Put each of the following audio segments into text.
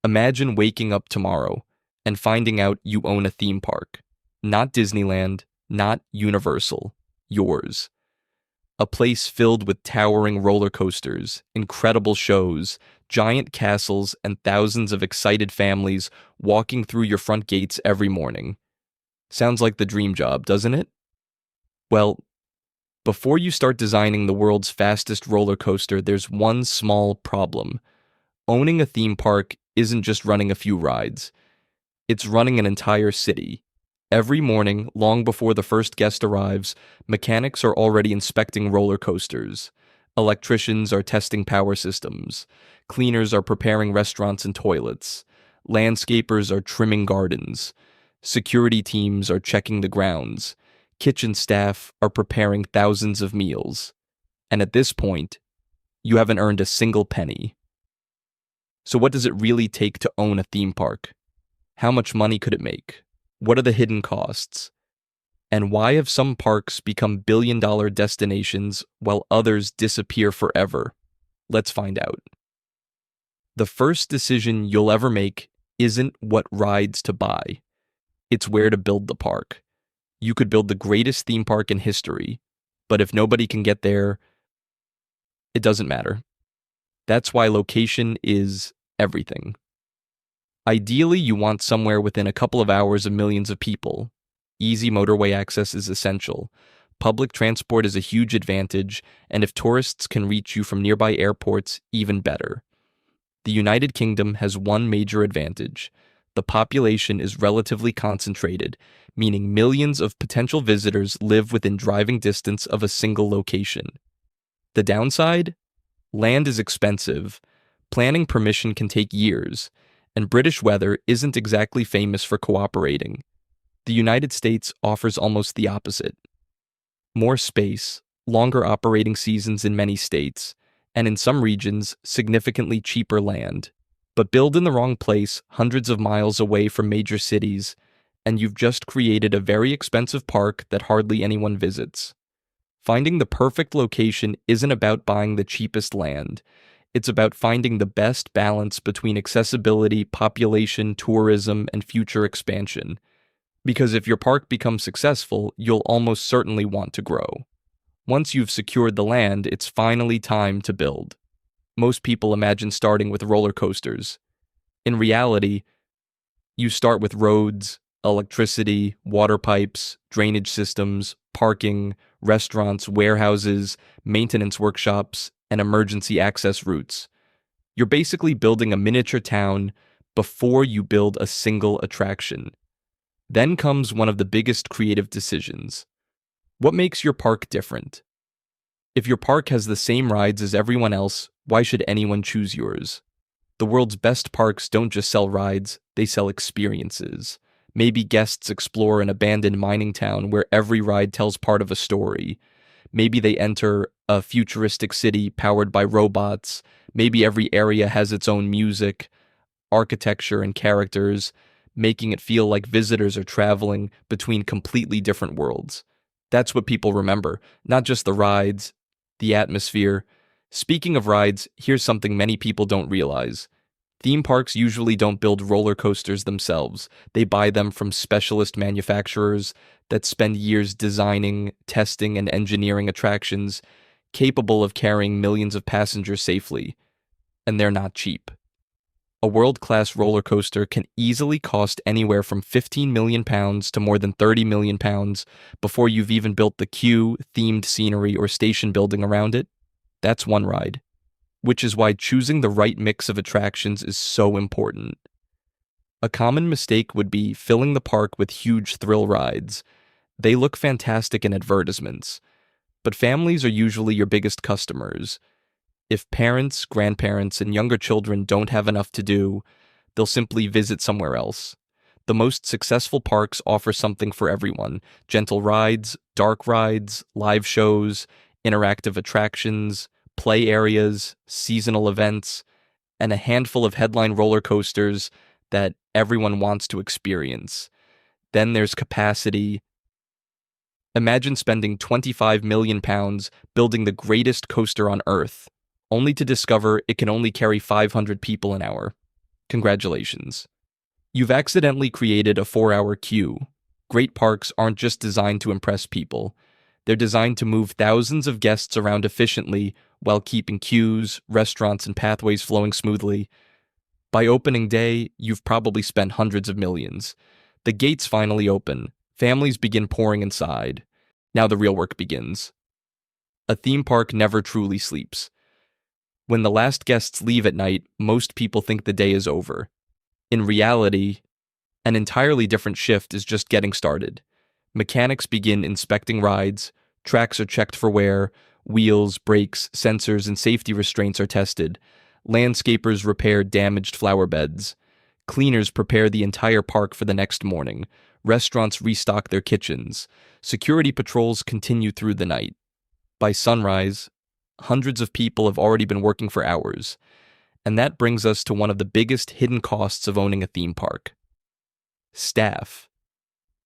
Imagine waking up tomorrow and finding out you own a theme park. Not Disneyland, not Universal, yours. A place filled with towering roller coasters, incredible shows, giant castles, and thousands of excited families walking through your front gates every morning. Sounds like the dream job, doesn't it? Well, before you start designing the world's fastest roller coaster, there's one small problem. Owning a theme park isn't just running a few rides. It's running an entire city. Every morning, long before the first guest arrives, mechanics are already inspecting roller coasters. Electricians are testing power systems. Cleaners are preparing restaurants and toilets. Landscapers are trimming gardens. Security teams are checking the grounds. Kitchen staff are preparing thousands of meals. And at this point, you haven't earned a single penny. So what does it really take to own a theme park? How much money could it make? What are the hidden costs? And why have some parks become billion-dollar destinations while others disappear forever? Let's find out. The first decision you'll ever make isn't what rides to buy. It's where to build the park. You could build the greatest theme park in history, but if nobody can get there, it doesn't matter. That's why location is everything. Ideally, you want somewhere within a couple of hours of millions of people. Easy motorway access is essential. Public transport is a huge advantage, and if tourists can reach you from nearby airports, even better. The United Kingdom has one major advantage. The population is relatively concentrated, meaning millions of potential visitors live within driving distance of a single location. The downside? Land is expensive. Planning permission can take years, and British weather isn't exactly famous for cooperating. The United States offers almost the opposite. More space, longer operating seasons in many states, and in some regions, significantly cheaper land. But build in the wrong place, hundreds of miles away from major cities, and you've just created a very expensive park that hardly anyone visits. Finding the perfect location isn't about buying the cheapest land. It's about finding the best balance between accessibility, population, tourism, and future expansion. Because if your park becomes successful, you'll almost certainly want to grow. Once you've secured the land, it's finally time to build. Most people imagine starting with roller coasters. In reality, you start with roads, electricity, water pipes, drainage systems, parking, restaurants, warehouses, maintenance workshops, and emergency access routes. You're basically building a miniature town before you build a single attraction. Then comes one of the biggest creative decisions. What makes your park different? If your park has the same rides as everyone else, why should anyone choose yours? The world's best parks don't just sell rides, they sell experiences. Maybe guests explore an abandoned mining town where every ride tells part of a story. Maybe they enter a futuristic city powered by robots. Maybe every area has its own music, architecture, and characters, making it feel like visitors are traveling between completely different worlds. That's what people remember, not just the rides, the atmosphere. Speaking of rides, here's something many people don't realize. Theme parks usually don't build roller coasters themselves. They buy them from specialist manufacturers that spend years designing, testing, and engineering attractions capable of carrying millions of passengers safely. And they're not cheap. A world-class roller coaster can easily cost anywhere from £15 million to more than £30 million before you've even built the queue, themed scenery, or station building around it. That's one ride. Which is why choosing the right mix of attractions is so important. A common mistake would be filling the park with huge thrill rides. They look fantastic in advertisements, but families are usually your biggest customers. If parents, grandparents, and younger children don't have enough to do, they'll simply visit somewhere else. The most successful parks offer something for everyone: gentle rides, dark rides, live shows, interactive attractions, play areas, seasonal events, and a handful of headline roller coasters that everyone wants to experience. Then there's capacity. Imagine spending £25 million building the greatest coaster on Earth, only to discover it can only carry 500 people an hour. Congratulations. You've accidentally created a 4-hour queue. Great parks aren't just designed to impress people. They're designed to move thousands of guests around efficiently while keeping queues, restaurants, and pathways flowing smoothly. By opening day, you've probably spent hundreds of millions. The gates finally open. Families begin pouring inside. Now the real work begins. A theme park never truly sleeps. When the last guests leave at night, most people think the day is over. In reality, an entirely different shift is just getting started. Mechanics begin inspecting rides, tracks are checked for wear, wheels, brakes, sensors, and safety restraints are tested. Landscapers repair damaged flower beds. Cleaners prepare the entire park for the next morning. Restaurants restock their kitchens. Security patrols continue through the night. By sunrise, hundreds of people have already been working for hours. And that brings us to one of the biggest hidden costs of owning a theme park. Staff.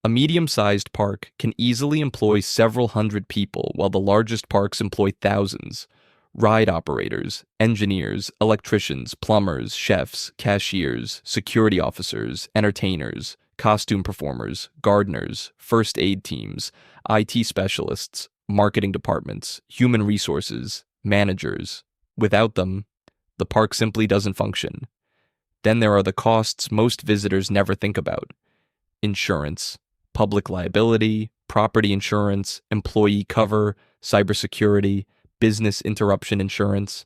A medium-sized park can easily employ several hundred people, while the largest parks employ thousands. Ride operators, engineers, electricians, plumbers, chefs, cashiers, security officers, entertainers, costume performers, gardeners, first aid teams, IT specialists, marketing departments, human resources, managers. Without them, the park simply doesn't function. Then there are the costs most visitors never think about. Insurance, public liability, property insurance, employee cover, cybersecurity, business interruption insurance.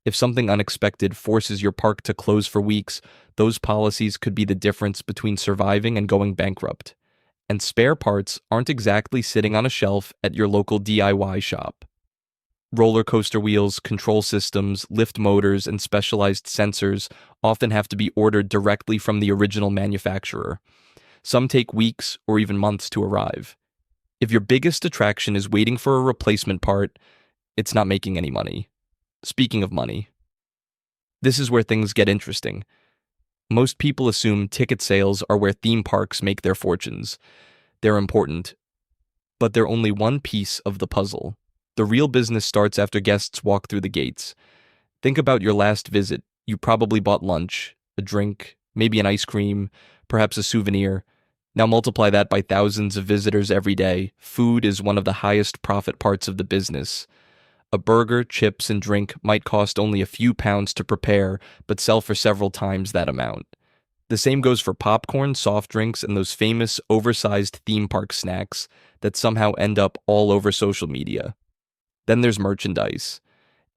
If something unexpected forces your park to close for weeks, those policies could be the difference between surviving and going bankrupt. And spare parts aren't exactly sitting on a shelf at your local DIY shop. Roller coaster wheels, control systems, lift motors, and specialized sensors often have to be ordered directly from the original manufacturer. Some take weeks or even months to arrive. If your biggest attraction is waiting for a replacement part, it's not making any money. Speaking of money, this is where things get interesting. Most people assume ticket sales are where theme parks make their fortunes. They're important, but they're only one piece of the puzzle. The real business starts after guests walk through the gates. Think about your last visit. You probably bought lunch, a drink, maybe an ice cream, perhaps a souvenir. Now multiply that by thousands of visitors every day. Food is one of the highest profit parts of the business. A burger, chips, and drink might cost only a few pounds to prepare, but sell for several times that amount. The same goes for popcorn, soft drinks, and those famous oversized theme park snacks that somehow end up all over social media. Then there's merchandise.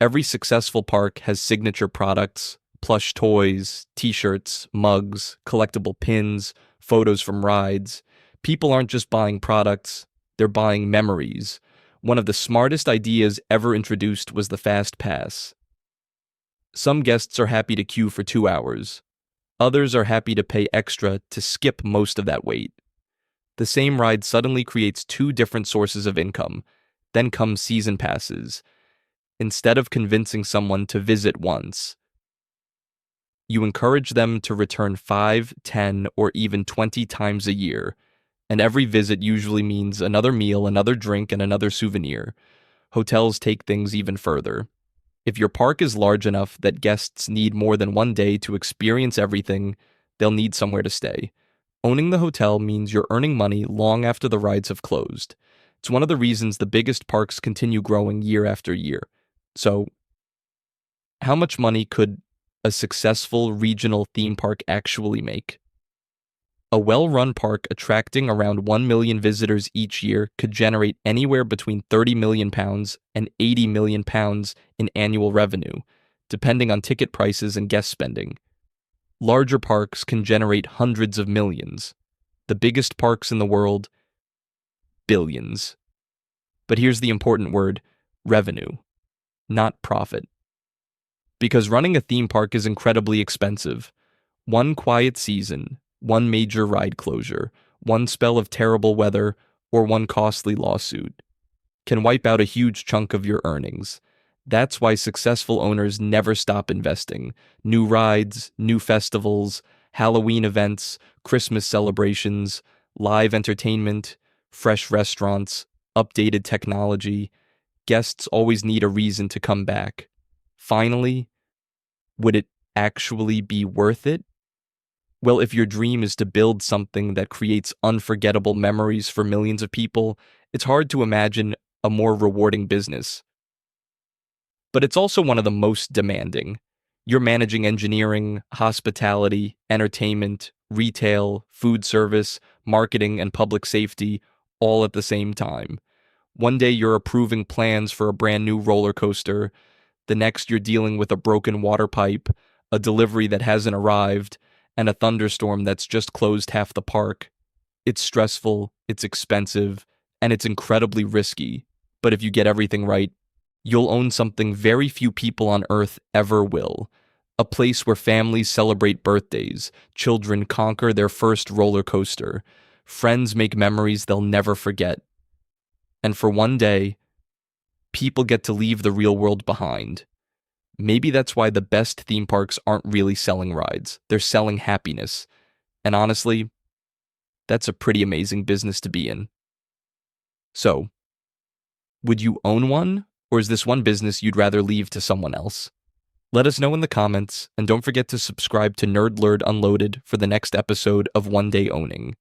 Every successful park has signature products, plush toys, t-shirts, mugs, collectible pins, photos from rides. People aren't just buying products, they're buying memories. One of the smartest ideas ever introduced was the Fast Pass. Some guests are happy to queue for 2 hours. Others are happy to pay extra to skip most of that wait. The same ride suddenly creates two different sources of income. Then come season passes. Instead of convincing someone to visit once, you encourage them to return 5, 10, or even 20 times a year. And every visit usually means another meal, another drink, and another souvenir. Hotels take things even further. If your park is large enough that guests need more than one day to experience everything, they'll need somewhere to stay. Owning the hotel means you're earning money long after the rides have closed. It's one of the reasons the biggest parks continue growing year after year. So, how much money could a successful regional theme park actually make? A well-run park attracting around 1 million visitors each year could generate anywhere between £30 million and £80 million in annual revenue, depending on ticket prices and guest spending. Larger parks can generate hundreds of millions. The biggest parks in the world, billions. But here's the important word, revenue, not profit. Because running a theme park is incredibly expensive. One quiet season, one major ride closure, one spell of terrible weather, or one costly lawsuit can wipe out a huge chunk of your earnings. That's why successful owners never stop investing. New rides, new festivals, Halloween events, Christmas celebrations, live entertainment, fresh restaurants, updated technology. Guests always need a reason to come back. Finally, would it actually be worth it? Well, if your dream is to build something that creates unforgettable memories for millions of people, it's hard to imagine a more rewarding business. But it's also one of the most demanding. You're managing engineering, hospitality, entertainment, retail, food service, marketing, and public safety all at the same time. One day you're approving plans for a brand new roller coaster. The next you're dealing with a broken water pipe, a delivery that hasn't arrived, and a thunderstorm that's just closed half the park. It's stressful, it's expensive, and it's incredibly risky. But if you get everything right, you'll own something very few people on Earth ever will. A place where families celebrate birthdays, children conquer their first roller coaster, friends make memories they'll never forget. And for one day, people get to leave the real world behind. Maybe that's why the best theme parks aren't really selling rides, they're selling happiness. And honestly, that's a pretty amazing business to be in. So, would you own one, or is this one business you'd rather leave to someone else? Let us know in the comments, and don't forget to subscribe to Nerd Lerd Unloaded for the next episode of One Day Owning.